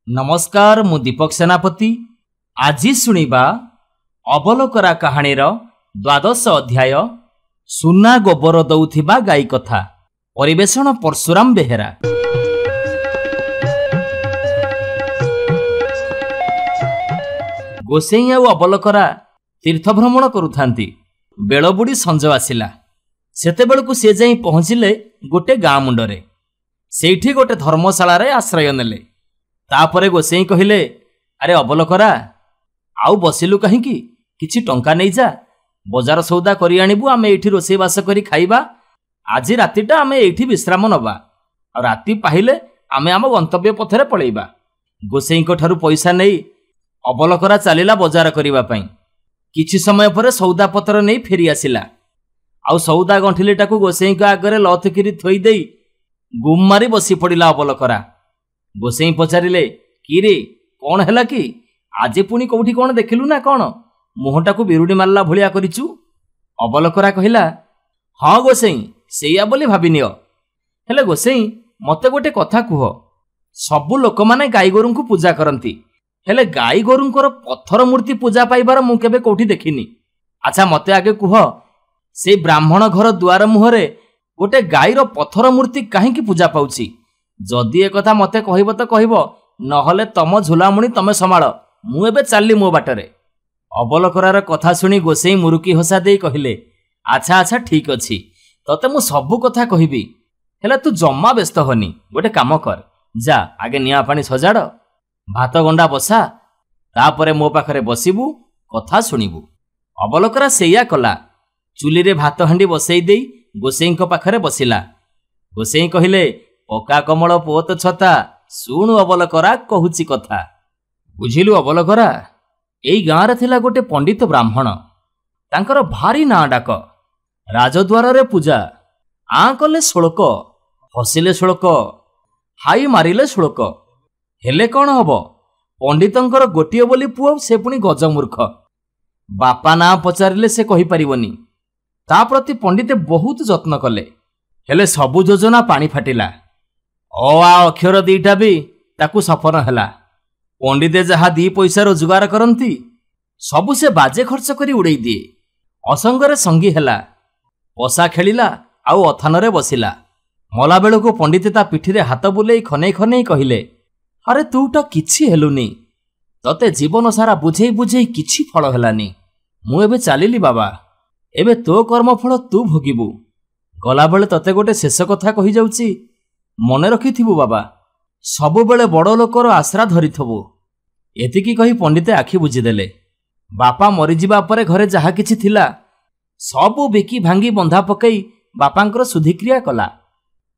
नमस्कार मु दीपक सेनापति। आज शुणिबा अबलकरा कहानीर द्वादश अध्याय सुना गोबर दौथिबा गाई कथा। परिवेषण परशुराम बेहेरा। गोसेई आ अबलकरा तीर्थ भ्रमण करुथांती। बेल बुड़ी संज आसिला। सेतेबेलकु से जाई पहुंचिले गोटे गाँ मुंडरे। सेठी गोटे धर्मशाला रे आश्रय नेले। तापरे गोसेई कहिले, अरे अबलकरा आउ बसिलु कहीं किछि टंका नहीं जा, बजार सौदा करी आनिबु, आमे एठी रोषेई बास करी खाइबा। आज रातिटा आमे एठी विश्राम नबा, और राति पाहिले आमे आम गंतव्य पथरे पळेइबा। गोसेईको ठारु पैसा नहीं अबलकरा चलिला बजार करिबा पई। किछि समय परे सौदा पत्र नहीं फेरी आसिला। आउ सौदा गंठिलेटाकू गोसेईको आगरे लथकिरी थोई देई गुम मारी बसी पड़िला अबलकरा। गोसेई पचारिले, कि रे कौन हैला कि आज पुणी कौठी कौन देखिलु ना कौन, मुहटाकू बिरुडी मारला भलिया करिचु। अबलकरा कहिला, हाँ गोसेई सेया बोली भाबिनियो। हेले गोसेई मते गोटे कथा कुह, सबु लोक माने गाई गोरुंकु पूजा करंती, हेले गाई गोरुंकर पत्थर मूर्ति पूजा पाइबार मु केबे कौठी देखिनी। अच्छा मते आगे कुह, से ब्राह्मण घर दुआर मुहरे गोटे गाईर पत्थर मूर्ति काहींकी पूजा पाउची? जदि ए कथा मते कहिबो तो कहिबो, नहले तम झुलामुणी तमे संभाळ, मु एबे चालली मो बाटरे। अबलकरार कथा सुनी गोसेई मुरुकी हसा देई कहिले, अच्छा अच्छा ठीक अछि, तते मु सबु कथा कहिबी, हेले तू जम्मा व्यस्त होनी। गोटे काम कर, जा आगे निया पानी सजाड़, भात गंडा बसा, तापरे मो पाखरे बसिबु, कथा सुनिबु। अबलकरा सेया कला। चुली रे भात हांडी बसई देई गोसेईको पाखरे बसिला। गोसेई कहिले, पका कमल पोत छता, शुणु अबलकरा कहूची कथा। बुझिलु अबलकरा, एई गाँव रे थिला गोटे पंडित ब्राह्मण, तांकर भारी ना डाक। राजद्वार रे पूजा, आँ कले श्लोक, हसिले श्लोक, हाई मारिले श्लोक। हेले कौन हब, पंडितंकर गोटिए बोली पुओ, से पुणी गजमूर्ख। बापा ना पचारिले से कहि परिबनी। ता प्रति पंडिते बहुत जत्न कले, हेले सबु योजना पानी फाटिला। अ आ अक्षर दीटा भी ताकू सफल हैला। पंडिते जहा दी पैसा रोजगार करंती सबु से बाजे खर्च करी उड़ेई दिए। असंगरे संगी हैला, पसा खेलिला, आउ अथानरे बसिला। मला बेलको पंडिते ता पिठिरे हाथ बुलेई खनेई खनेई कहिले, अरे तूटा किछि हेलुनी, तते जीवन सारा बुझेई बुझेई किछि फल हेलानी। मु एबे चालिली बाबा, एबे तो कर्मफल तू भोगिबु। गला बेले तते गोटे शेष कथा कहि जाउची, मने रखिथिबु बाबा, सबु बेले बड़ लोकर आश्रा धरिथबु। एतिकी कही पंडिते आखि बुझीदेले। बापा मरीजिबा परे घरे जहा किछि थिला सबु बिकी भांगी बंधा पकई बापांकर शुद्धिक्रिया कला।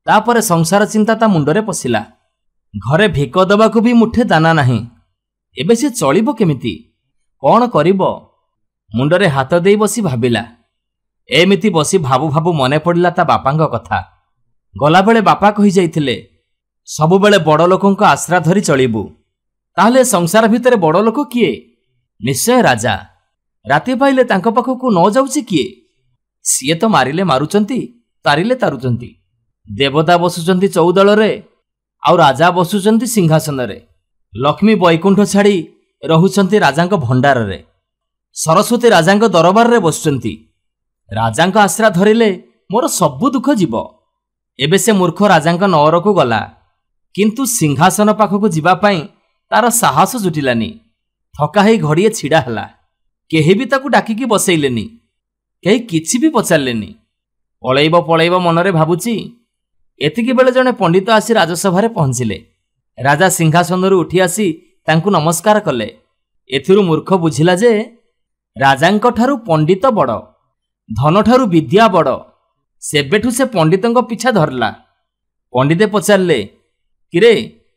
तापरे संसार चिंता ता मुंडरे पशिला। घरे भिक दबाकू भी मुठे दाना नाही। एबे से चलिबो केमिति, कौन करिबो? मुंडरे हाथ देई बसी भाबिला। एमिति बसी भाबु भाबु मने पड़िला ता बापांग कथा। गला बेले बापा कहि जाइथिले, सबु बेले बड़ लोकंक आश्रा धरी चलिबु। ताहले संसार भितरे बड़ लोक किए? निश्चय राजा। राति पाइले तांक पाखकु न जाउची किए? सिए तो मारिले मारुचंती, तारिले तारुचंती। देवता बसुचंती चौदल रे, आउ राजा बसुचंती सिंहासन रे। लक्ष्मी बैकुंठ छाड़ी रहुचंती राजांक भंडार रे। सरस्वती राजांक दरबार रे बसुचंती। राजांक आश्रा धरिले मोर सबु दुख जीव। एबे से मूर्ख राजांक नगरकू गला, किंतु सिंहासन पाखकू जीवा पाई तार साहस जुटिलानी। थका ही घड़िए छिड़ा हला। केही भी ताकू डाकिकी बसैलेनी, केही किछि भी पचारलेनी। पळैब पळैब मनरे भाबुची। एतिकी बेले जने पंडित आसी राजसभा रे पहुंचिले। राजा सिंहासनरू उठी आसी तांकू नमस्कार कले। एथिरु मूर्ख बुझिला जे राजांक ठारू पंडित बड़, धन ठारू विद्या बड़। सेबेठू से पंडितंक पिछा धरला। पंडिते पचारले, किरे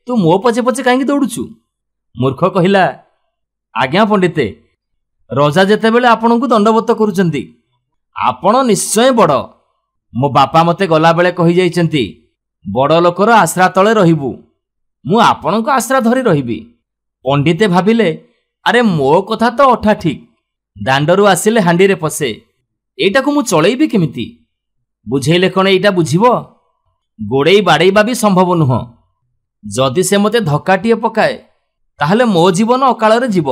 तू मो पछे पछे काहेकि दौड़ुचु? मूर्ख कहिला, आज्ञा पंडिते, रजा जेतेबेले आपनकु दंडवत करूचंती, आपण निश्चय बड़। मो बापा मते गला बेले कहि जाइचंती, बड़ लोकर आश्रा तळे रहिबु, मु आपनक आश्रा धरी रहिबी। पंडिते भाबिले, अरे मो कथा तो अठा ठीक, दांडरू आसिले हांडी रे पसे, एटाकु मु चळैबी केमिति? बुझेइले कण एटा बुझिबो? गोड़ेई बाड़ेइबा भी संभव नुह। जदि से मते धक्काटिए पकाए ତାହେଲେ ମୋ ଜୀବନ ଅକାଳରେ ଯିବ।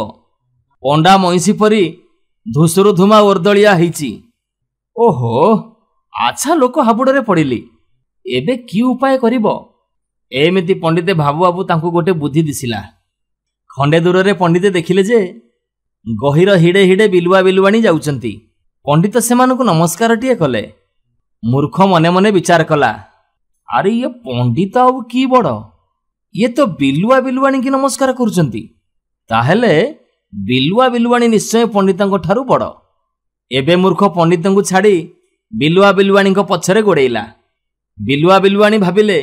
ପଣ୍ଡା ମଇଁଷି ପରି ଧୂସରୁ ଧୁମା ଓର୍ଦଳିଆ ହେଇଛି। ଓହୋ, ଆଚ୍ଛା ଲୋକ ହାବୁଡ଼ରେ ପଡ଼ିଲି, ଏବେ କି ଉପାୟ କରିବ? ଏମିତି ପଣ୍ଡିତେ ଭାବୁ ଭାବୁ ତାଙ୍କୁ ଗୋଟେ ବୁଦ୍ଧି ଦିଶିଲା। ଖଣ୍ଡେ ଦୂରରେ ପଣ୍ଡିତେ ଦେଖିଲେ ଯେ ଗହୀର ହିଡ଼େ ହିଡ଼େ ବିଲୁଆ ବିଲୁଆଣୀ ଯାଉଛନ୍ତି। ପଣ୍ଡିତ ସେମାନଙ୍କୁ ନମସ୍କାରଟିଏ କଲେ। ମୂର୍ଖ ମନେ ମନେ ବିଚାର କଲା, ଆରେ ଇଏ ପଣ୍ଡିତ ଆଉ କି ବଡ଼, ଇଏ ତ ବିଲୁଆ ବିଲୁଆଣୀକି ନମସ୍କାର କରୁଛନ୍ତି। ତାହେଲେ ବିଲୁଆ ବିଲୁଆଣୀ ନିଶ୍ଚୟ ପଣ୍ଡିତଙ୍କ ଠାରୁ ବଡ଼। ଏବେ ମୂର୍ଖ ପଣ୍ଡିତଙ୍କୁ ଛାଡ଼ି ବିଲୁଆ ବିଲୁଆଣୀଙ୍କ ପଛରେ ଗୋଡ଼େଇଲା। ବିଲୁଆ ବିଲୁଆଣୀ ଭାବିଲେ,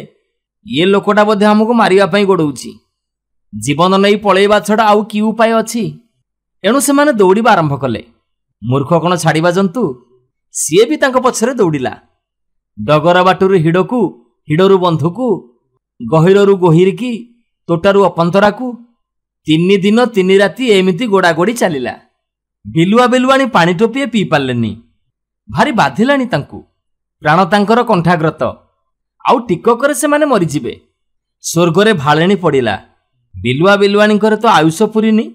ଇଏ ଲୋକଟା ବୋଧେ ଆମକୁ ମାରିବା ପାଇଁ ଗୋଡ଼ଉଛି। ଜୀବନ ନେଇ ପଳେଇବା ଛଡ଼ା ଆଉ କି ଉପାୟ ଅଛି? ଏଣୁ ସେମାନେ ଦୌଡ଼ିବା ଆରମ୍ଭ କଲେ। ମୂର୍ଖ କ'ଣ ଛାଡ଼ିବା ଜନ୍ତୁ? ସିଏ ବି ତାଙ୍କ ପଛରେ ଦୌଡ଼ିଲା। ଡଗର ବାଟରୁ ହିଡ଼କୁ, ହିଡ଼ରୁ ବନ୍ଧୁକୁ, ଗହୀରରୁ ଗୋହିରିକି, ତୋଟାରୁ ଅପନ୍ତରାକୁ 3 ଦିନ 3 ରାତି ଏମିତି ଗୋଡ଼ାଗୋଡ଼ି ଚାଲିଲା। ବିଲୁଆ ବିଲୁଆଣୀ ପାଣି ଟୋପିଏ ପିଇ ପାରିଲେନି। ଭାରି ବାଧିଲାଣି ତାଙ୍କୁ। ପ୍ରାଣ ତାଙ୍କର କଣ୍ଠାଗ୍ରତ। ଆଉ ଟିକକରେ ସେମାନେ ମରିଯିବେ। ସ୍ୱର୍ଗରେ ଭାଳେଣି ପଡ଼ିଲା। ବିଲୁଆ ବିଲୁଆଣୀଙ୍କର ତ ଆୟୁଷ ପୁରିନି।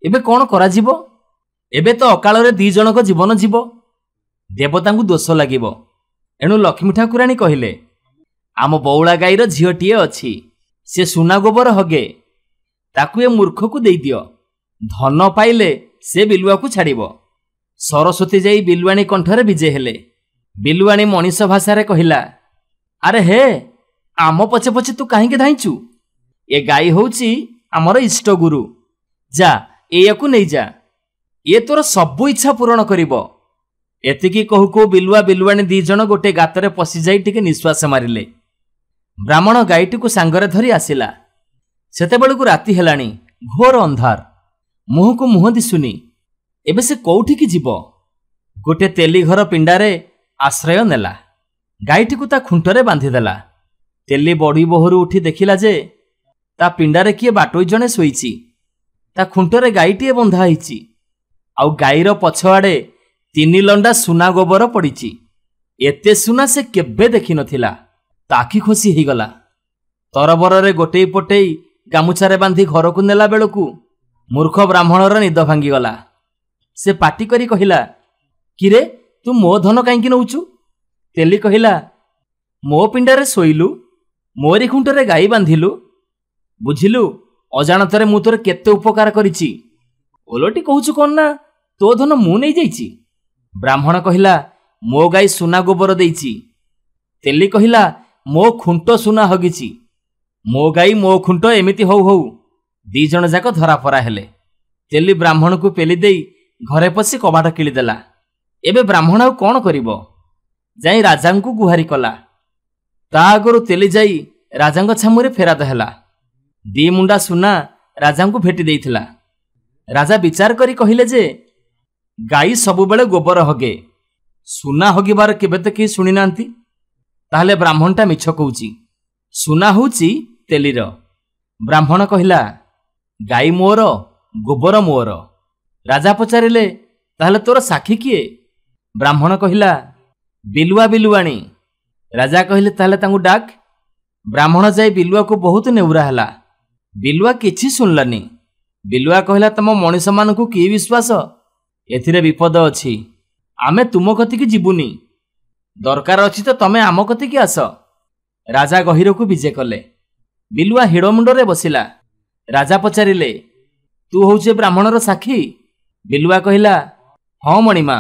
ଏବେ କ'ଣ କରାଯିବ? ଏବେ ତ ଅକାଳରେ 2 ଜଣଙ୍କ ଜୀବନ ଯିବ। ଦେବତାଙ୍କୁ ଦୋଷ ଲାଗିବ। ଏଣୁ ଲକ୍ଷ୍ମୀ ଠାକୁରାଣୀ କହିଲେ, ଆମ ବଉଳା ଗାଈର ଝିଅଟିଏ ଅଛି, ସେ ସୁନା ଗୋବର ହଗେ, ତାକୁ ଏ ମୂର୍ଖକୁ ଦେଇଦିଅ। ଧନ ପାଇଲେ ସେ ବିଲୁଆକୁ ଛାଡ଼ିବ। ସରସ୍ୱତୀ ଯାଇ ବିଲୁଆଣୀ କଣ୍ଠରେ ବିଜେ ହେଲେ। ବିଲୁଆଣୀ ମଣିଷ ଭାଷାରେ କହିଲା, ଆରେ ହେ, ଆମ ପଛେ ପଛେ ତୁ କାହିଁକି ଧାଇଁଛୁ? ଏ ଗାଈ ହେଉଛି ଆମର ଇଷ୍ଟଗୁରୁ। ଯା, ଏଇଆକୁ ନେଇଯା, ଇଏ ତୋର ସବୁ ଇଚ୍ଛା ପୂରଣ କରିବ। ଏତିକି କହୁ କହୁ ବିଲୁଆ ବିଲୁଆଣୀ 2 ଜଣ ଗୋଟେ ଗାତରେ ପଶିଯାଇ ଟିକେ ନିଶ୍ୱାସ ମାରିଲେ। ବ୍ରାହ୍ମଣ ଗାଈଟିକୁ ସାଙ୍ଗରେ ଧରି ଆସିଲା। ସେତେବେଳକୁ ରାତି ହେଲାଣି, ଘୋର ଅନ୍ଧାର, ମୁହଁକୁ ମୁହଁ ଦିଶୁନି। ଏବେ ସେ କୋଉଠିକି ଯିବ? ଗୋଟେ ତେଲି ଘର ପିଣ୍ଡାରେ ଆଶ୍ରୟ ନେଲା। ଗାଈଟିକୁ ତା ଖୁଣ୍ଟରେ ବାନ୍ଧିଦେଲା। ତେଲି ବଢ଼ି ବୋହରୁ ଉଠି ଦେଖିଲା ଯେ ତା ପିଣ୍ଡାରେ କିଏ ବାଟୋଇ ଜଣେ ଶୋଇଛି। ତା ଖୁଣ୍ଟରେ ଗାଈଟିଏ ବନ୍ଧା ହେଇଛି। ଆଉ ଗାଈର ପଛଆଡ଼େ 3 ଲଣ୍ଡା ସୁନା ଗୋବର ପଡ଼ିଛି। ଏତେ ସୁନା ସେ କେବେ ଦେଖିନଥିଲା। ତା ଆଖି ଖୋସି ହେଇଗଲା। ତରବରରେ ଗୋଟେଇ ପଟେଇ ଗାମୁଛାରେ ବାନ୍ଧି ଘରକୁ ନେଲା ବେଳକୁ ମୂର୍ଖ ବ୍ରାହ୍ମଣର ନିଦ ଭାଙ୍ଗିଗଲା। ସେ ପାଟି କରି କହିଲା, କିରେ, ତୁ ମୋ ଧନ କାହିଁକି ନେଉଛୁ? ତେଲି କହିଲା, ମୋ ପିଣ୍ଡାରେ ଶୋଇଲୁ, ମୋରି ଖୁଣ୍ଟରେ ଗାଈ ବାନ୍ଧିଲୁ, ବୁଝିଲୁ, ଅଜାଣତରେ ମୁଁ ତୋର କେତେ ଉପକାର କରିଛି। ଓଲଟି କହୁଛୁ କ'ଣ ନା ତୋ ଧନ ମୁଁ ନେଇଯାଇଛି? ବ୍ରାହ୍ମଣ କହିଲା, ମୋ ଗାଈ ସୁନା ଗୋବର ଦେଇଛି। ତେଲି କହିଲା, ମୋ ଖୁଣ୍ଟ ସୁନା ହଗିଛି। ମୋ ଗାଈ ମୋ ଖୁଣ୍ଟ ଏମିତି ହଉ ହଉ 2 ଜଣ ଯାକ ଧରାଫରା ହେଲେ। ତେଲି ବ୍ରାହ୍ମଣକୁ ପେଲି ଦେଇ ଘରେ ପଶି କବାଟ କିଳିଦେଲା। ଏବେ ବ୍ରାହ୍ମଣ ଆଉ କ'ଣ କରିବ? ଯାଇ ରାଜାଙ୍କୁ ଗୁହାରି କଲା। ତା ଆଗରୁ ତେଲି ଯାଇ ରାଜାଙ୍କ ଛାମୁରେ ଫେରାଦ ହେଲା। 2 ମୁଣ୍ଡା ସୁନା ରାଜାଙ୍କୁ ଭେଟି ଦେଇଥିଲା। ରାଜା ବିଚାର କରି କହିଲେ ଯେ ଗାଈ ସବୁବେଳେ ଗୋବର ହଗେ, ସୁନା ହଗିବାର କେବେ ତ କେହି ଶୁଣି ନାହାନ୍ତି। ତାହେଲେ ବ୍ରାହ୍ମଣଟା ମିଛ କହୁଛି। ସୁନା ହେଉଛି ତେଲିର। ବ୍ରାହ୍ମଣ କହିଲା, ଗାଈ ମୋର, ଗୋବର ମୋର। ରାଜା ପଚାରିଲେ, ତାହେଲେ ତୋର ସାକ୍ଷୀ କିଏ? ବ୍ରାହ୍ମଣ କହିଲା, ବିଲୁଆ ବିଲୁଆଣୀ। ରାଜା କହିଲେ, ତାହେଲେ ତାଙ୍କୁ ଡାକ। ବ୍ରାହ୍ମଣ ଯାଇ ବିଲୁଆକୁ ବହୁତ ନେଉରା ହେଲା। ବିଲୁଆ କିଛି ଶୁଣିଲାନି। ବିଲୁଆ କହିଲା, ତମ ମଣିଷମାନଙ୍କୁ କି ବିଶ୍ୱାସ? ଏଥିରେ ବିପଦ ଅଛି। ଆମେ ତୁମ କତିକି ଯିବୁନି। ଦରକାର ଅଛି ତ ତମେ ଆମ କତିକି ଆସ। ରାଜା ଗହୀରକୁ ବିଜେ କଲେ। ବିଲୁଆ ହିଡ଼ ମୁଣ୍ଡରେ ବସିଲା। ରାଜା ପଚାରିଲେ, ତୁ ହଉଛୁ ବ୍ରାହ୍ମଣର ସାକ୍ଷୀ? ବିଲୁଆ କହିଲା, ହଁ ମଣିମା।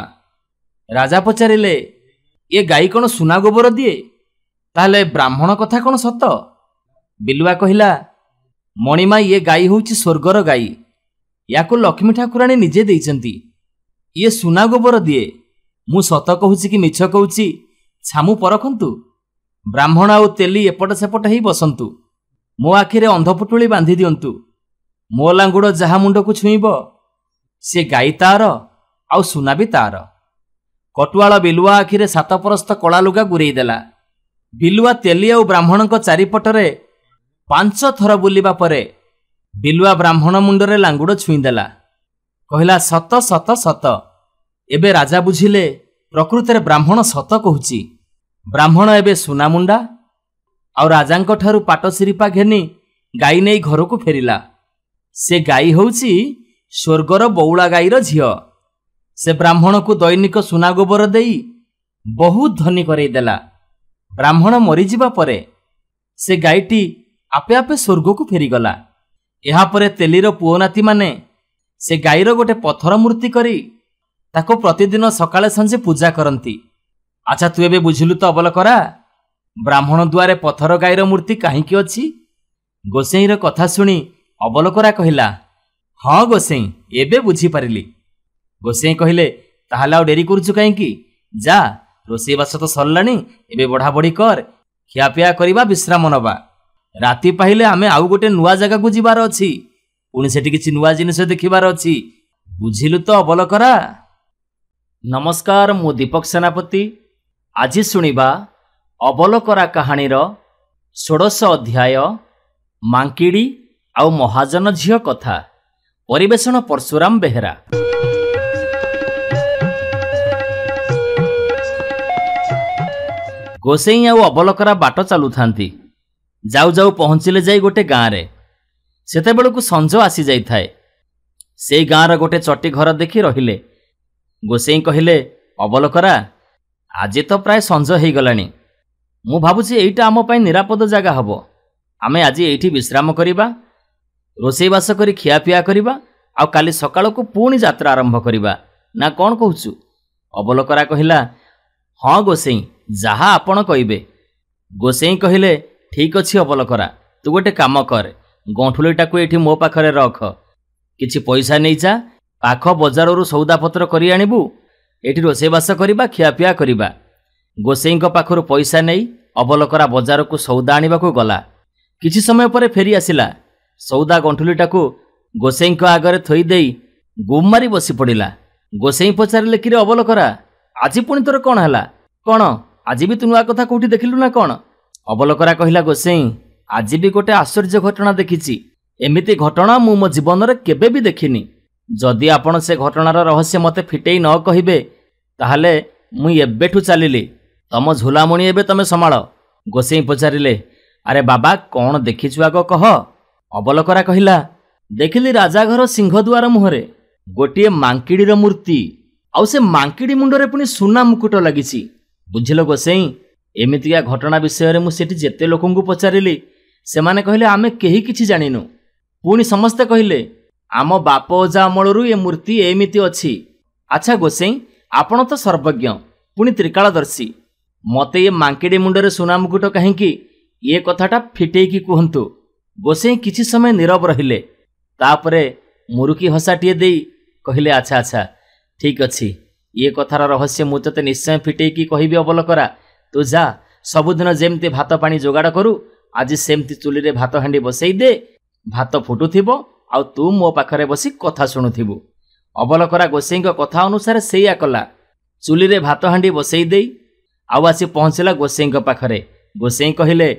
ରାଜା ପଚାରିଲେ, ଏ ଗାଈ କ'ଣ ସୁନା ଗୋବର ଦିଏ? ତାହେଲେ ବ୍ରାହ୍ମଣ କଥା କ'ଣ ସତ? ବିଲୁଆ କହିଲା, ମଣିମା, ଇଏ ଗାଈ ହେଉଛି ସ୍ୱର୍ଗର ଗାଈ। ୟାକୁ ଲକ୍ଷ୍ମୀ ଠାକୁରାଣୀ ନିଜେ ଦେଇଛନ୍ତି। ଇଏ ସୁନା ଗୋବର ଦିଏ। ମୁଁ ସତ କହୁଛି କି ମିଛ କହୁଛି ଛାମୁ ପରଖନ୍ତୁ। ବ୍ରାହ୍ମଣ ଆଉ ତେଲି ଏପଟ ସେପଟ ହେଇ ବସନ୍ତୁ। ମୋ ଆଖିରେ ଅନ୍ଧପୁଟୁଳି ବାନ୍ଧି ଦିଅନ୍ତୁ। ମୋ ଲାଙ୍ଗୁଡ଼ ଯାହା ମୁଣ୍ଡକୁ ଛୁଇଁବ ସେ ଗାଈ ତାର, ଆଉ ସୁନା ବି ତାର। କଟୁଆଳ ବିଲୁଆ ଆଖିରେ 7 ପରସ୍ତ କଳା ଲୁଗା ଗୁରେଇ ଦେଲା। ବିଲୁଆ ତେଲି ଆଉ ବ୍ରାହ୍ମଣଙ୍କ ଚାରିପଟରେ 5 ଥର ବୁଲିବା ପରେ ବିଲୁଆ ବ୍ରାହ୍ମଣ ମୁଣ୍ଡରେ ଲାଙ୍ଗୁଡ଼ ଛୁଇଁଦେଲା। କହିଲା, ସତ ସତ ସତ। ଏବେ ରାଜା ବୁଝିଲେ ପ୍ରକୃତରେ ବ୍ରାହ୍ମଣ ସତ କହୁଛି। ବ୍ରାହ୍ମଣ ଏବେ ସୁନା ମୁଣ୍ଡା। ଆଉ ରାଜାଙ୍କ ଠାରୁ ପାଟ ସିରିପା ଘେନି ଗାଈ ନେଇ ଘରକୁ ଫେରିଲା। से गाई होउची स्वर्गर बौला गाईर झियो। से ब्राह्मण को दैनिक सुना गोबर देई बहुत धनी करईदेला। ब्राह्मण मरीजिबा परे से गाईटी आपे आपे स्वर्ग को फेरीगला। यापरे तेलीर पुओ नाती माने से गाईर गोटे पत्थर मूर्ति करी ताको प्रतिदिन सकाळे संजे पूजा करती। अच्छा तू एबे बुझिलु तो अबलकरा ब्राह्मण दुआरे पत्थर गाईर मूर्ति काहींकी अछि? गोसेईर कथा शुणी अबलकरा कहिला, हाँ गोसेई एबे बुझी पारिली। गोसेई कहिले, ताहाले आ डेरी करूछु काहींकी? जा रोषेईबास तो सरलानी, एबे बढा बढी कर, खियापिया करिबा, विश्राम नबा। राति पाहिले आमे आउ गोटे नुआ जगह को जिबार अछि, पुणी सेठी किछि नुआ जिनिस देखिबार अछि। बुझिलु तो अबलकरा? नमस्कार, मु दीपक सेनापति। आज शुणिबा अबलकरा कहानीर 16 अध्याय मांकिड़ी आउ महाजन झियो कथा। परिवेषण परशुराम बेहेरा। गोसेई आउ अबलकरा बाट चालू थांती। जाऊ जाऊ पहुंचिले जाई गोटे गाँव रे। सेतेबेलकु संज आसी जाई थाए। सेई गाँर गोटे चटी घर देखि रहिले। गोसेई कहिले, अबलकरा आज तो प्राय संज हेई गलानी। मु भाबुछि एइटा आम पई निरापद जगह हबो। आमे आज एइठी विश्राम करिबा, रोषेईबास करी खियापिया करिबा, आउ काली सकाळकु पुणी यात्रा आरंभ करिबा, ना कोन कहूछु? अबलकरा कहिला, हाँ गोसेई जहा आपण कहिबे। गोसेई कहिले, ठीक अछि अबलकरा, तू गोटे काम कर, गंठुलीटाकु एठी मो पाखरे रख, किछि पैसा नै जा, पाख बजाररु सौदापत्र करि आनिबु, एठी रोषेईबास करिबा, खियापिया करिबा। गोसेईଙ୍କ पाखरु पैसा नै अबलकरा बजारकु सौदा आनिबाकु गला। किछि समय परे फेरी आसिला। सौदा गंठुलीटाकु गोसेईଙ୍କ आगरे थोई देई गुम मारी बसी पड़िला। गोसेई पचारिले, किरे अबलकरा आज पुणी तोर कौन हला? कौन आज भी तू नुआ कथा कोठी देखिलु ना कौन? अबलकरा कहिला, गोसेई आज भी गोटे आश्चर्य घटना देखिछि। एमिति घटना मु मो जीवन रे केबे भी देखिनी। जदि आपण से घटनार रहस्य मते फिटेई न कहिबे ताहले मु एबेठु चलिली। तम झुलामणी एबे तमे संभाळ। गोसेई पचारिले, अरे बाबा कौन देखिछु आग कह। अबलकरा कहिला, देखिली राजा घर सिंहद्वार मुहरे गोटिए मांकिड़ीर मूर्ति, आउ से मांकिड़ी मुंडरे पुणी सुना मुकुट लागिछि। बुझिल गोसेई, एमितिका घटना विषय मु सेठी जेते लोकंकु पचारिली, सेमाने कहिले आमे केही किछि जानिनु। पुणी समस्ते कहिले आम बाप ओजा अमलरू ए मूर्ति एमिति अछि। अच्छा गोसेई, आपण तो सर्वज्ञ पुणी त्रिकालदर्शी, मते ये मांकिड़ी मुंडरे सुना मुकुट काहींकी ये कथाटा फिटेकी कहंतु। गोसेई किछि समय नीरव रहिले, तापरे मुरुकी हसाटिए देई कहिले, अच्छा अच्छा ठीक अछि, ये कथार रहस्य मु तते निश्चय फिटेकी कहिबी। अबलकरा तू जा, सबुदिन जेमती भात पानी जोगाड़ करू, आज सेमती चुली रे भात हांडी बसई दे, भात फुटुथिबो आउ तू मो पाखरे बसी कथा शुणुथिबु। अबलकरा गोसेईଙ୍କ कथा अनुसार सेया कला। चुली रे भात हांडी बसई देई आउ आसी पहुंचला गोसेईଙ୍କ पाखरे। गोसेई कहिले,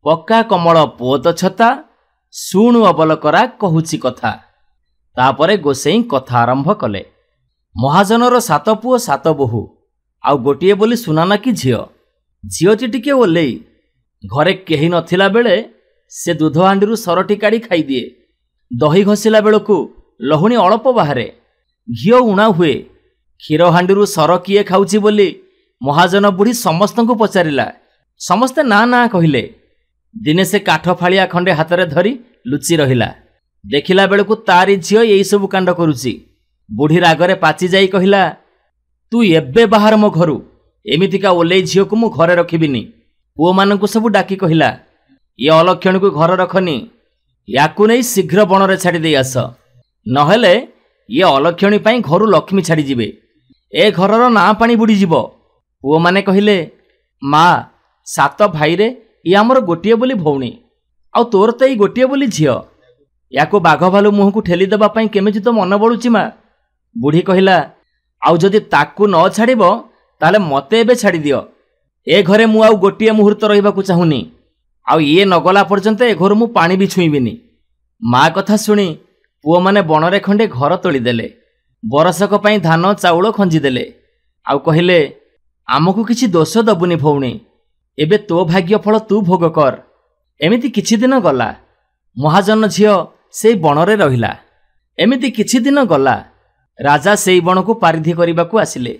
पक्का कमल पुओ तो छता, शुणु अबलकरा कहूची कथा। तापरे गोसेई कथा आरंभ कले। महाजनर 7 पुओ 7 बोहू, आउ गोटिए बोली सुनाना कि झियो। झियोटी टिके ओलेई, घरे केही नथिला बेले से दूध हांडीरू सरटी काढ़ी खाई दिए। दही घसिला बेलकु लहुणी अल्प बाहारे, घिओ उणा हुए। क्षीर हांडीरू सर किए खाउची बोली महाजन बुढ़ी समस्तंकु पचारिला। समस्ते ना ना कहिले। दिने से काठ फालिया खंडे हाथरे धरी लुचि रहिला। देखिला बेलकु तारी झियो एई सब कांड करूची। बुढ़ी रागरे पाची जाई कहिला, तू एबे बाहर मो घरू, एमितिका ओलेई झियो को मु घरे रखिबिनी। पुओ मानकु सब डाकी कहिला, ये अलक्षणी को घर रखनी, याकु नहीं शीघ्र बणरे छाड़ी दे आस, नहेले ये अलक्षणी पाई घरु लक्ष्मी छाड़ी जिबे, ए घरर ना पानी बुड़ी जिवो। पुओ माने कहिले, मा 7 भाई रे ये आमर गोटिए बोली भौणी, आउ तोर तो ये गोटिए बोली झियो, याकु बाघ भालू मुह को ठेली देबा पाई केमिति तो मन बळुची मा। बुढ़ी कहिला, आउ जदि ताकू न छाड़िबो ताले मते एबे छाड़ी दियो, ए घरे मु आउ गोटिए मुहूर्त रहिबाकू चाहुनी, आउ ये नगला पर्यंत ए घर मु पानी भी छुईबिनी। मा कथा शुणी पुओ माने बणरे खंडे घर तोड़ीदेले, बरसक पाई धान चाउल खंजीदेले, आउ कहिले, आमकू किछि दोष दबुनी भौणी, एबे तो भाग्य फल तू भोग कर। एमिति किछि दिन गला। महाजन झियो ସେଇ ବଣରେ ରହିଲା। ଏମିତି କିଛି ଦିନ ଗଲା। ରାଜା ସେଇ ବଣକୁ ପାରିଧି କରିବାକୁ ଆସିଲେ।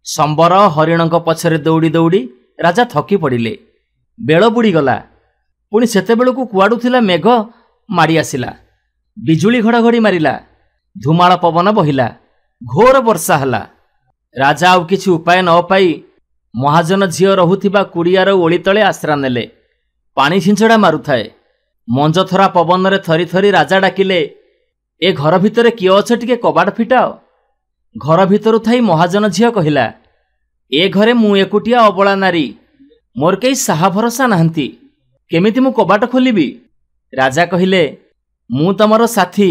ସମ୍ବର ହରିଣଙ୍କ ପଛରେ ଦୌଡ଼ି ଦୌଡ଼ି ରାଜା ଥକି ପଡ଼ିଲେ। ବେଳ ବୁଡ଼ିଗଲା। ପୁଣି ସେତେବେଳକୁ କୁଆଡ଼ୁ ଥିଲା ମେଘ ମାଡ଼ି ଆସିଲା। ବିଜୁଳି ଘଡ଼ଘଡ଼ି ମାରିଲା। ଧୁମାଳ ପବନ ବହିଲା। ଘୋର ବର୍ଷା ହେଲା। ରାଜା ଆଉ କିଛି ଉପାୟ ନ ପାଇ ମହାଜନ ଝିଅ ରହୁଥିବା କୁଡ଼ିଆର ଓଳି ତଳେ ଆଶ୍ରା ନେଲେ। ପାଣି ଛିଞ୍ଚଡ଼ା ମାରୁଥାଏ। ମଞ୍ଜଥରା ପବନରେ ଥରି ଥରି ରାଜା ଡାକିଲେ, ଏ ଘର ଭିତରେ କିଏ ଅଛ, ଟିକେ କବାଟ ଫିଟାଅ। ଘର ଭିତରୁ ଥାଇ ମହାଜନ ଝିଅ କହିଲା, ଏ ଘରେ ମୁଁ ଏକୁଟିଆ ଅବଳା ନାରୀ, ମୋର କେହି ସାହା ଭରସା ନାହାନ୍ତି, କେମିତି ମୁଁ କବାଟ ଖୋଲିବି? ରାଜା କହିଲେ, ମୁଁ ତମର ସାଥୀ,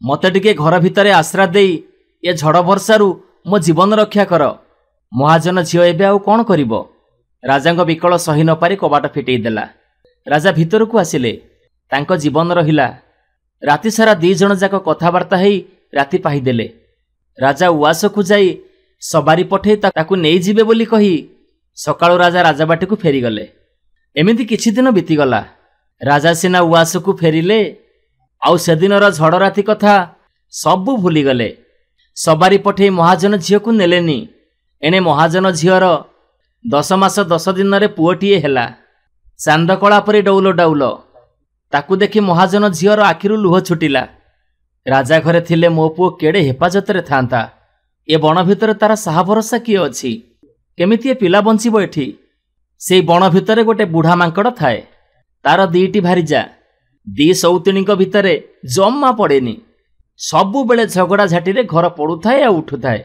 ମୋତେ ଟିକେ ଘର ଭିତରେ ଆଶ୍ରା ଦେଇ ଏ ଝଡ଼ ବର୍ଷାରୁ ମୋ ଜୀବନ ରକ୍ଷା କର। ମହାଜନ ଝିଅ ଏବେ ଆଉ କ'ଣ କରିବ? ରାଜାଙ୍କ ବିକଳ ସହି ନ ପାରି କବାଟ ଫିଟେଇ ଦେଲା। ରାଜା ଭିତରକୁ ଆସିଲେ। ତାଙ୍କ ଜୀବନ ରହିଲା। ରାତି ସାରା 2 ଜଣ ଯାକ କଥାବାର୍ତ୍ତା ହେଇ ରାତି ପାହିଦେଲେ। ରାଜା ଉଆସକୁ ଯାଇ ସବାରି ପଠେଇ ତାକୁ ନେଇଯିବେ ବୋଲି କହି ସକାଳୁ ରାଜା ରାଜବାଟିକୁ ଫେରିଗଲେ। ଏମିତି କିଛି ଦିନ ବିତିଗଲା। ରାଜା ସିନା ଉଆସକୁ ଫେରିଲେ, ଆଉ ସେଦିନର ଝଡ଼ ରାତି କଥା ସବୁ ଭୁଲିଗଲେ। ସବାରି ପଠେଇ ମହାଜନ ଝିଅକୁ ନେଲେନି। ଏଣେ ମହାଜନ ଝିଅର 10 ମାସ 10 ଦିନରେ ପୁଅଟିଏ ହେଲା। ଚାନ୍ଦକଳା ପରି ଡଉଲ ଡାଉଲ। ତାକୁ ଦେଖି ମହାଜନ ଝିଅର ଆଖିରୁ ଲୁହ ଛୁଟିଲା। ରାଜା ଘରେ ଥିଲେ ମୋ ପୁଅ କେଡ଼େ ହେପାଜତରେ ଥାନ୍ତା। ଏ ବଣ ଭିତରେ ତାର ସାହା ଭରସା କିଏ ଅଛି? କେମିତି ଏ ପିଲା ବଞ୍ଚିବ ଏଠି? ସେଇ ବଣ ଭିତରେ ଗୋଟେ ବୁଢ଼ା ମାଙ୍କଡ଼ ଥାଏ। ତାର 2ଟି ଭାରିଜା। 2 ସଉତୁଣୀଙ୍କ ଭିତରେ ଜମା ପଡ଼େନି। ସବୁବେଳେ ଝଗଡ଼ା ଝାଟିରେ ଘର ପଡ଼ୁଥାଏ ଆଉ ଉଠୁଥାଏ।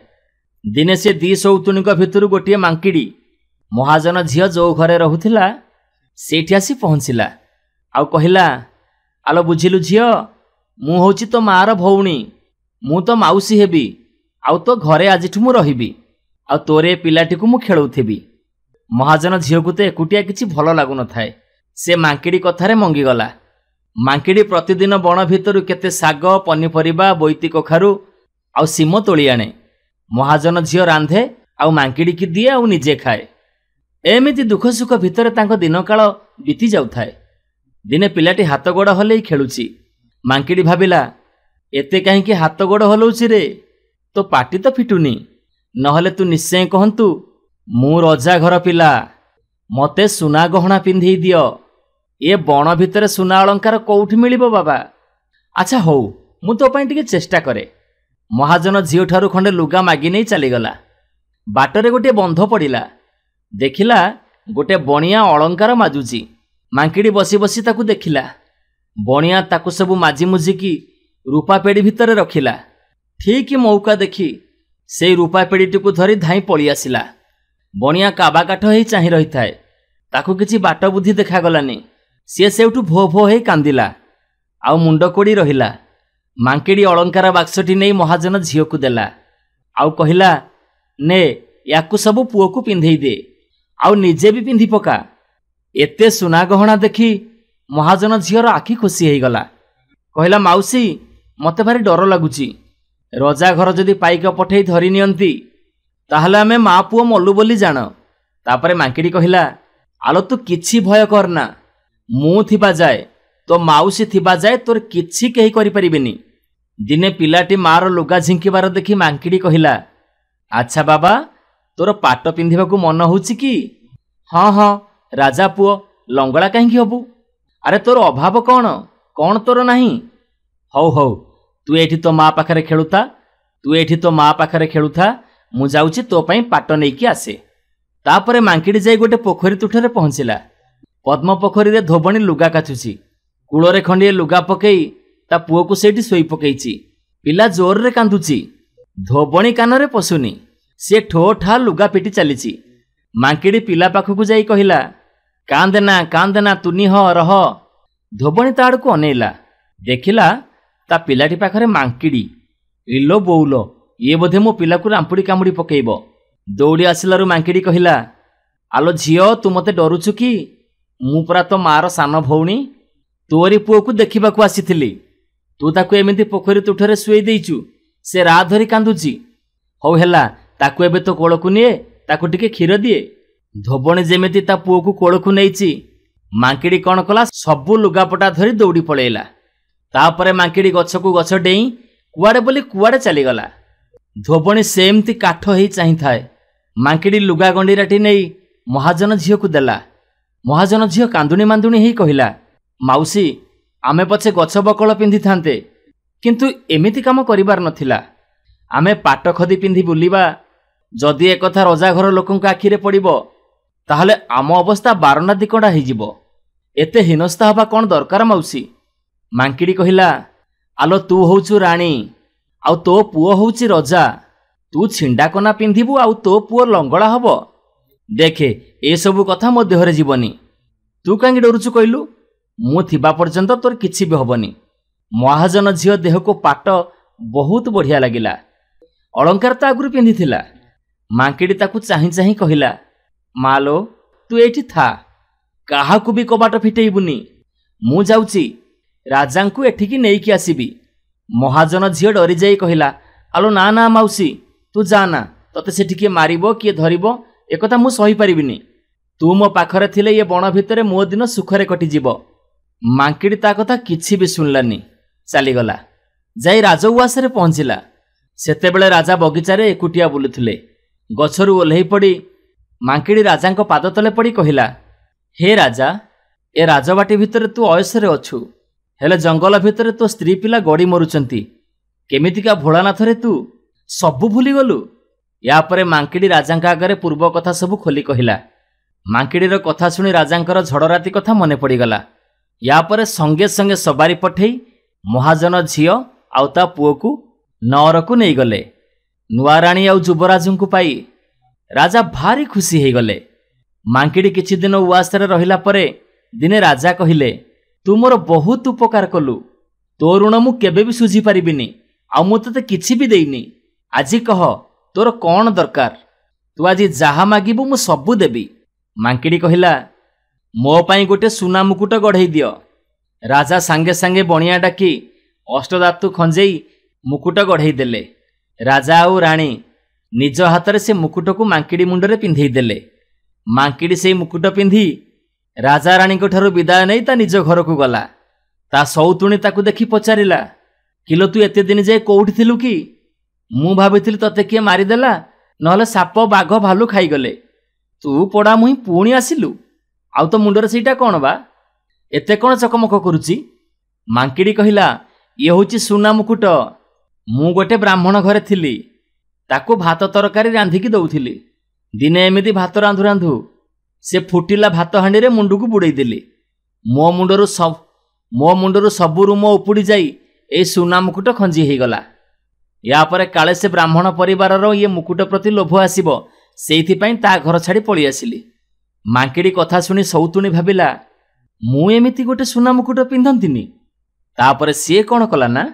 ଦିନେ ସେ 2 ସଉତୁଣୀଙ୍କ ଭିତରୁ ଗୋଟିଏ ମାଙ୍କିଡ଼ି ମହାଜନ ଝିଅ ଯୋଉ ଘରେ ରହୁଥିଲା ସେଇଠି ଆସି ପହଞ୍ଚିଲା। ଆଉ କହିଲା, ଆଲୋ ବୁଝିଲୁ ଝିଅ, ମୁଁ ହେଉଛି ତୋ ମାଆର ଭଉଣୀ, ମୁଁ ତ ମାଉସୀ ହେବି, ଆଉ ତୋ ଘରେ ଆଜିଠୁ ମୁଁ ରହିବି, ଆଉ ତୋର ଏ ପିଲାଟିକୁ ମୁଁ ଖେଳଉଥିବି। ମହାଜନ ଝିଅକୁ ତ ଏକୁଟିଆ କିଛି ଭଲ ଲାଗୁନଥାଏ। ସେ ମାଙ୍କିଡ଼ି କଥାରେ ମଙ୍ଗିଗଲା। ମାଙ୍କିଡ଼ି ପ୍ରତିଦିନ ବଣ ଭିତରୁ କେତେ ଶାଗ, ପନିପରିବା, ବୋଇତି କଖାରୁ ଆଉ ଶିମ ତୋଳି ଆଣେ। ମହାଜନ ଝିଅ ରାନ୍ଧେ ଆଉ ମାଙ୍କିଡ଼ିକି ଦିଏ ଆଉ ନିଜେ ଖାଏ। ଏମିତି ଦୁଃଖ ସୁଖ ଭିତରେ ତାଙ୍କ ଦିନକାଳ ବିତି ଯାଉଥାଏ। ଦିନେ ପିଲାଟି ହାତ ଗୋଡ଼ ହଲେଇ ଖେଳୁଛି। ମାଙ୍କିଡ଼ି ଭାବିଲା, ଏତେ କାହିଁକି ହାତ ଗୋଡ଼ ହଲଉଛି ରେ? ତୋ ପାଟି ତ ଫିଟୁନି, ନହେଲେ ତୁ ନିଶ୍ଚୟ କହନ୍ତୁ, ମୁଁ ରଜା ଘର ପିଲା, ମୋତେ ସୁନା ଗହଣା ପିନ୍ଧେଇ ଦିଅ। ଏ ବଣ ଭିତରେ ସୁନା ଅଳଙ୍କାର କୋଉଠି ମିଳିବ ବାବା? ଆଚ୍ଛା ହଉ, ମୁଁ ତୋ ପାଇଁ ଟିକେ ଚେଷ୍ଟା କରେ। ମହାଜନ ଝିଅଠାରୁ ଖଣ୍ଡେ ଲୁଗା ମାଗି ନେଇ ଚାଲିଗଲା। ବାଟରେ ଗୋଟିଏ ବନ୍ଧ ପଡ଼ିଲା। ଦେଖିଲା ଗୋଟେ ବଣିଆ ଅଳଙ୍କାର ମାଜୁଛି। ମାଙ୍କିଡ଼ି ବସି ବସି ତାକୁ ଦେଖିଲା। ବଣିଆ ତାକୁ ସବୁ ମାଜି ମୁଜିକି ରୂପା ପେଡ଼ି ଭିତରେ ରଖିଲା। ଠିକ୍ ମଉକା ଦେଖି ସେଇ ରୂପା ପେଡ଼ିଟିକୁ ଧରି ଧାଇଁ ପଳି ଆସିଲା। ବଣିଆ କାବା କାଠ ହେଇ ଚାହିଁ ରହିଥାଏ। ତାକୁ କିଛି ବାଟ ବୁଦ୍ଧି ଦେଖାଗଲାନି। ସିଏ ସେଇଠୁ ଭୋ ଭୋ ହେଇ କାନ୍ଦିଲା ଆଉ ମୁଣ୍ଡ କୋଡ଼ି ରହିଲା। ମାଙ୍କିଡ଼ି ଅଳଙ୍କାର ବାକ୍ସଟି ନେଇ ମହାଜନ ଝିଅକୁ ଦେଲା ଆଉ କହିଲା, ନେ, ୟାକୁ ସବୁ ପୁଅକୁ ପିନ୍ଧେଇ ଦେ, ଆଉ ନିଜେ ବି ପିନ୍ଧି ପକା। ଏତେ ସୁନା ଗହଣା ଦେଖି ମହାଜନ ଝିଅର ଆଖି ଖୁସି ହେଇଗଲା। କହିଲା, ମାଉସୀ, ମୋତେ ଭାରି ଡର ଲାଗୁଛି। ରଜା ଘର ଯଦି ପାଇକ ପଠେଇ ଧରି ନିଅନ୍ତି, ତାହେଲେ ଆମେ ମା ପୁଅ ମଲୁ ବୋଲି ଜାଣ। ତାପରେ ମାଙ୍କିଡ଼ି କହିଲା, ଆଲୋ ତୁ କିଛି ଭୟ କରନା, ମୁଁ ଥିବା ଯାଏ, ତୋ ମାଉସୀ ଥିବା ଯାଏ ତୋର କିଛି କେହି କରିପାରିବେନି। ଦିନେ ପିଲାଟି ମାର ଲୁଗା ଝିଙ୍କିବାର ଦେଖି ମାଙ୍କିଡ଼ି କହିଲା, ଆଚ୍ଛା ବାବା, ତୋର ପାଟ ପିନ୍ଧିବାକୁ ମନ ହେଉଛି କି? ହଁ ହଁ, ରାଜା ପୁଅ, ଲଙ୍ଗଳା କାହିଁକି ହବୁ? ଆରେ ତୋର ଅଭାବ କ'ଣ? କ'ଣ ତୋର ନାହିଁ? ହଉ ହଉ, ତୁ ଏଇଠି ତୋ ମା ପାଖରେ ଖେଳୁଥା, ମୁଁ ଯାଉଛି ତୋ ପାଇଁ ପାଟ ନେଇକି ଆସେ। ତାପରେ ମାଙ୍କିଡ଼ି ଯାଇ ଗୋଟେ ପୋଖରୀ ତୁଠରେ ପହଞ୍ଚିଲା। ପଦ୍ମ ପୋଖରୀରେ ଧୋବଣୀ ଲୁଗା କାଚୁଛି। କୂଳରେ ଖଣ୍ଡିଏ ଲୁଗା ପକେଇ ତା ପୁଅକୁ ସେଇଠି ଶୋଇ ପକେଇଛି। ପିଲା ଜୋରରେ କାନ୍ଦୁଛି। ଧୋବଣୀ କାନରେ ପଶୁନି। ସିଏ ଠୋ ଠା ଲୁଗା ପିଟି ଚାଲିଛି। ମାଙ୍କିଡ଼ି ପିଲା ପାଖକୁ ଯାଇ କହିଲା, କାନ୍ଦେନା ତୁନି ହ ରହ। ଧୋବଣୀ ତା ଆଡ଼କୁ ଅନେଇଲା। ଦେଖିଲା ତା ପିଲାଟି ପାଖରେ ମାଙ୍କିଡ଼ି। ଇଲୋ ବୋଉଲ, ଇଏ ବୋଧେ ମୋ ପିଲାକୁ ରାମ୍ପୁଡ଼ି କାମୁଡ଼ି ପକେଇବ। ଦୌଡ଼ି ଆସିଲାରୁ ମାଙ୍କିଡ଼ି କହିଲା, ଆଲୋ ଝିଅ, ତୁ ମୋତେ ଡରୁଛୁ କି? ମୁଁ ପରା ତୋ ମାର ସାନ ଭଉଣୀ। ତୋରି ପୁଅକୁ ଦେଖିବାକୁ ଆସିଥିଲି। ତୁ ତାକୁ ଏମିତି ପୋଖରୀ ତୁଠରେ ଶୁଏଇ ଦେଇଛୁ। ସେ ରା ଧରି କାନ୍ଦୁଛି। ହଉ ହେଲା, ତାକୁ ଏବେ ତୋ କୋଳକୁ ନିଏ, ତାକୁ ଟିକେ କ୍ଷୀର ଦିଏ। ଧୋବଣୀ ଯେମିତି ତା ପୁଅକୁ କୋଳକୁ ନେଇଛି, ମାଙ୍କିଡ଼ି କ'ଣ କଲା, ସବୁ ଲୁଗାପଟା ଧରି ଦୌଡ଼ି ପଳେଇଲା। तापरे मांकिड़ी गछकु गछ डेई कुआड़े बोली कुआड़े चलीगला। धोबणी सेमती काठ ही चाही थाए। मांकिड़ी लुगा गंडीराटी नहीं महाजन झील को देला। महाजन झील कांदुणी मांदुणी ही कहिला, माउसी आमे पछे गछ बकल पिंधि थांते किंतु एमिति काम करिबार नथिला। आमे पाट खदी पिंधि बुलिबा, जदि एक कथा रजा घर लोकंक आखिरे पड़िबो ताहले आम अवस्था बारना दिकड़ा ही जिवो। एते हिनस्ता हबा कोन दरकार माउसी? मांकिड़ी कहिला, आलो तू होउचु राणी आउ तो पुओ होउची रजा। तू छिंडा कना पिंधिबु आउ तो पुओ लंगड़ा हबो। देखे ए सबु कथा मो देहरे जीवनी। तू कांगी डरुचु कहलु? मु थिबा पर्यंत तोर किछि भी हबनी। महाजन झील देह को पाट बहुत बढ़िया लगिला। अलंकार तो आगुरी पिंधिथिला। मांकिड़ी ताकू चाही चाही कहिला, मालो तू एठी था, काहाकू भी कबाट फिटेइबुनी। मु जाउची राजांकू एठिकी नेइकी आसीबी। महाजन झील डरी जाई कहिला, आलो ना ना माउसी तू जाना, तते सेठी किए मारिबो किए धरिबो एकथा मु सही पारिबिनी। तू मो पाखरे थिले ये बण भितरे मो दिन सुखरे कटि जीवो। मांकिड़ी ता कथा किछि भी सुनलानी, चलीगला। जाई राज उआसरे पहुंचिला। सेतेबेले राजा बगीचारे एकुटिया बुलुथिले। गछरु ओल्हेई पड़ी मांकिड़ी राजांको पाद तले पड़ी कहिला, हे राजा, ए राजबाटी भितरे तू अयसरे अछु, हेले जंगल भितरे तो स्त्री पिला गड़ी मरुचंती। केमितिका भोलानाथ रे तू सबु भूली गलु। या परे मांकिड़ी राजांका आगरे पूर्व कथा सबु खोली कहिला। मांकिड़ीर कथा सुनी राजांकर झड़राती कथा मने पड़ीगला। या परे संगे संगे सवारी पठेई महाजन झील आउ ता पुओकू नअरकू नहीं गले। नुआ राणी आउ युवराजंकु पाई राजा भारी खुशी हो गले। मांकिड़ी किछि दिन उआसरे रहिला परे दिने राजा कहिले, तू मोर बहुत उपकार कलु। तो ऋण मु केबे भी सुझी पारिबिनी, आउ मु तते किछि भी देइनी। आजी कह तोर कौन दरकार? तू आजी जाहा मागिबु मु सबु देबी। मांकिड़ी कहिला, मो पाई गोटे सुना मुकुट गढ़ई दियो। राजा सांगे सांगे बणिया डाकी अष्टधातु खंजेई मुकुट गढ़ई देले। राजा आउ राणी निज हाथ से मुकुट को मांकिड़ी मुंडरे पिंधई देले। मांकिड़ी से मुकुट पिंधि राजा राणी ठारू विदाय नहीं ता निज घर को गला। ता सौतुणी ताकू देखी पचारिला, किलो तू एते दिन जाए कोउठी थिलु कि? मु भाबिथिली तते किए मारिदेला, नहले साप बाघ भालू खाईगले। तू पड़ा मुही पुणी आसिलु, आउ तो मुंडरे सेटा कोन बा? एते कोन चकमक करूची? मांकिड़ी कहिला, ये होची सुना मुकुट। मु गोटे ब्राह्मण घरे थिली, ताकू भात तरकारी रांधिकी दउथिली। दिने एमिति भात रांधु रांधु से फुटिला भात हांडी रे मुंडू को बुड़ई देली। मो मुंडरू सबु रुम उपुड़ी जाई ए सुना मुकुट खंजी हो गला। या परे काले से ब्राह्मण परिवार ये मुकुट प्रति लोभ आसीबो, सेइथिपाई ता घर छाड़ी पळी आसिली। मांकिड़ी कथा सुनी सौतुणी भाबिला, मु एमिति गोटे सुना मुकुट पिंधंतिनी। तापरे सी कौन कला ना,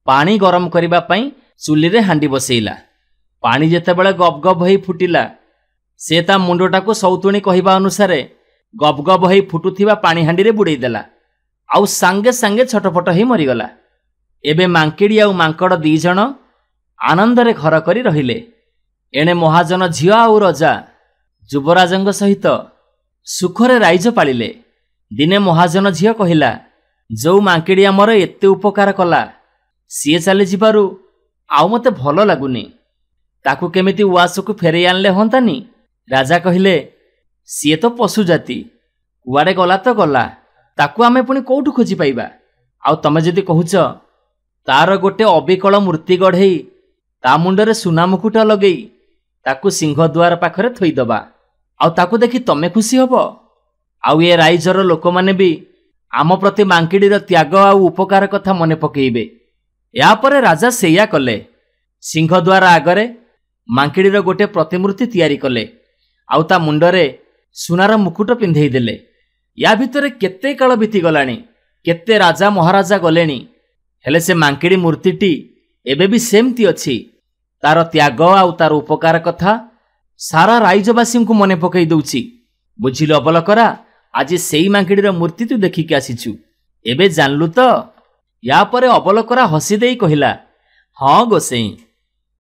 पानी गरम करिबा पई चुली रे हांडी बसैला। पानी जेतेबेले गब गब होई फुटिला, से ता मुंडटाको सौतुणी कहिबा अनुसारे गब गब होई फुटुथिबा पानी हांडी रे बुड़ई देला। आउ सांगे सांगे छटपट होई मरिगला। एबे मांकिड़ी आउ मांकड़ दी जण आनंद रे घर करी रहिले। एणे महाजन झियो आउ रजा युवराजंग सहित सुखरे राइज पालिले। दिने महाजन झियो कहिला, जो मांकिड़ी आमर एते उपकार कला, सीए चली जिबारु आउ मते भलो लागुनी। ताकू केमिति उआसकु फेरई आनले हंतानी? राजा कहिले, सीए तो पशु जाति, कुआडे गला तो गला, ताकू आमे पुणी कोठु खोजी पाइबा? आउ तमे जदि कहुच तार गोटे अबिकल मूर्ति गढ़ई ता मुंडरे सुना मुकुट लगई ताकू सिंह द्वार पाखरे थोईदबा, आउ ताकू देखि तमे खुशी हबो। आउ ये राइजर लोक माने भी आम प्रति मांकिड़ीर त्याग आउ उपकार कथा मने पकेइबे। या परे राजा सेया कले। सिंह द्वार आगरे मांकिड़ीर गोटे प्रतिमूर्ति तैयारी कले, आउ ता मुंडरे सुनार मुकुट पिंधेई देले। या भितरे केते काल बीती गलानी, केते राजा महाराजा गलेनी, हेले से मांकिड़ी मूर्तिटी एबे भी सेमती अछि। तार त्याग आउ तार उपकार कथा सारा राइजवासी को मने पकई दउछि। बुझिल अबलकरा, आज सेई मांकिड़ीर मूर्ति तू देखिके आसीछु, एबे जानलु तो? या परे अबलकरा हसी देई कहिला, हाँ गोसेई,